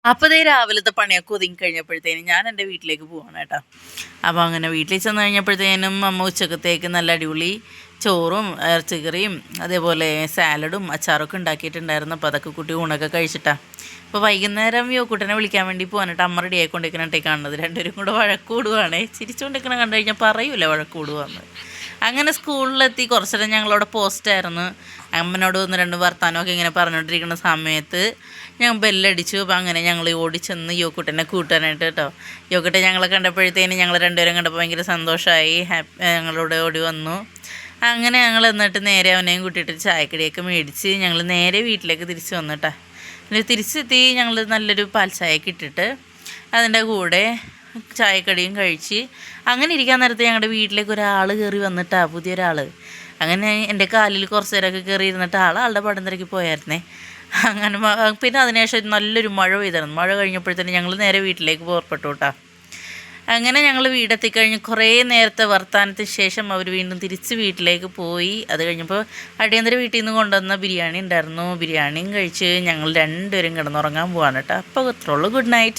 അപ്പോൾ ദേ രാവിലത്തെ പണിയൊക്കെ ഒതുങ്ങി കഴിഞ്ഞപ്പോഴത്തേനും ഞാൻ എൻ്റെ വീട്ടിലേക്ക് പോവാണ് കേട്ടോ. അപ്പോൾ അങ്ങനെ വീട്ടിൽ ചെന്ന് കഴിഞ്ഞപ്പോഴത്തേനും അമ്മ ഉച്ചക്കത്തേക്ക് നല്ല അടിപൊളി ചോറും ഇറച്ചിക്കറിയും അതേപോലെ സാലഡും അച്ചാറൊക്കെ ഉണ്ടാക്കിയിട്ടുണ്ടായിരുന്നു. അപ്പോൾ അതൊക്കെ കുട്ടി ഊണൊക്കെ കഴിച്ചിട്ടാണ്. അപ്പോൾ വൈകുന്നേരം യോക്കൂട്ടനെ വിളിക്കാൻ വേണ്ടി പോകാനായിട്ട് അമ്മ റെഡി ആയിക്കൊണ്ടിരിക്കണേ കാണുന്നത്. രണ്ടുപേരും കൂടെ വഴക്കൂടുവാണേ. ചിരിച്ചുകൊണ്ടിരിക്കണ കണ്ടു കഴിഞ്ഞാൽ പറയൂല വഴക്കൂടുവാന്ന്. അങ്ങനെ സ്കൂളിലെത്തി കുറച്ച് നേരം ഞങ്ങളവിടെ പോസ്റ്റായിരുന്നു. അമ്മനോട് ഒന്ന് രണ്ട് വർത്താനമൊക്കെ ഇങ്ങനെ പറഞ്ഞുകൊണ്ടിരിക്കുന്ന സമയത്ത് ഞാൻ ബെല്ലടിച്ചു. അപ്പോൾ അങ്ങനെ ഞങ്ങൾ ഓടിച്ചെന്ന് യോക്കുട്ടനെ കൂട്ടാനായിട്ട് കേട്ടോ. യോക്കുട്ടൻ ഞങ്ങളെ കണ്ടപ്പോഴത്തേനും ഞങ്ങൾ രണ്ടുപേരും കണ്ടപ്പോൾ ഭയങ്കര സന്തോഷമായി. ഞങ്ങളോട് ഓടി വന്നു. അങ്ങനെ ഞങ്ങൾ എന്നിട്ട് നേരെ അവനെയും കൂട്ടിയിട്ട് ചായക്കടിയൊക്കെ മേടിച്ച് ഞങ്ങൾ നേരെ വീട്ടിലേക്ക് തിരിച്ച് വന്നിട്ടാ. എന്നിട്ട് തിരിച്ചെത്തി ഞങ്ങൾ നല്ലൊരു പാൽ ചായയൊക്കെ ഇട്ടിട്ട് അതിൻ്റെ കൂടെ ചായക്കടിയും കഴിച്ച് അങ്ങനെ ഇരിക്കാൻ നേരത്തെ ഞങ്ങളുടെ വീട്ടിലേക്ക് ഒരാൾ കയറി വന്നിട്ടാ, പുതിയൊരാൾ. അങ്ങനെ എൻ്റെ കാലിൽ കുറച്ച് നേരമൊക്കെ കയറി ഇരുന്നിട്ട് ആളുടെ പടം തിരക്കി പോയായിരുന്നേ. അങ്ങനെ പിന്നെ അതിനുശേഷം നല്ലൊരു മഴ പെയ്തായിരുന്നു. മഴ കഴിഞ്ഞപ്പോഴത്തേനും ഞങ്ങൾ നേരെ വീട്ടിലേക്ക് പുറപ്പെട്ടു കേട്ടോ. അങ്ങനെ ഞങ്ങൾ വീടെത്തിക്കഴിഞ്ഞ് കുറേ നേരത്തെ വർത്താനത്തിന് ശേഷം അവർ വീണ്ടും തിരിച്ച് വീട്ടിലേക്ക് പോയി. അത് കഴിഞ്ഞപ്പോൾ അടിയന്തര വീട്ടിൽ നിന്ന് കൊണ്ടുവന്ന ബിരിയാണി ഉണ്ടായിരുന്നു. ബിരിയാണിയും കഴിച്ച് ഞങ്ങൾ രണ്ടുപേരും കിടന്നുറങ്ങാൻ പോവാണ് കേട്ടോ. അപ്പോൾ അത്രേ ഉള്ളൂ. Good night.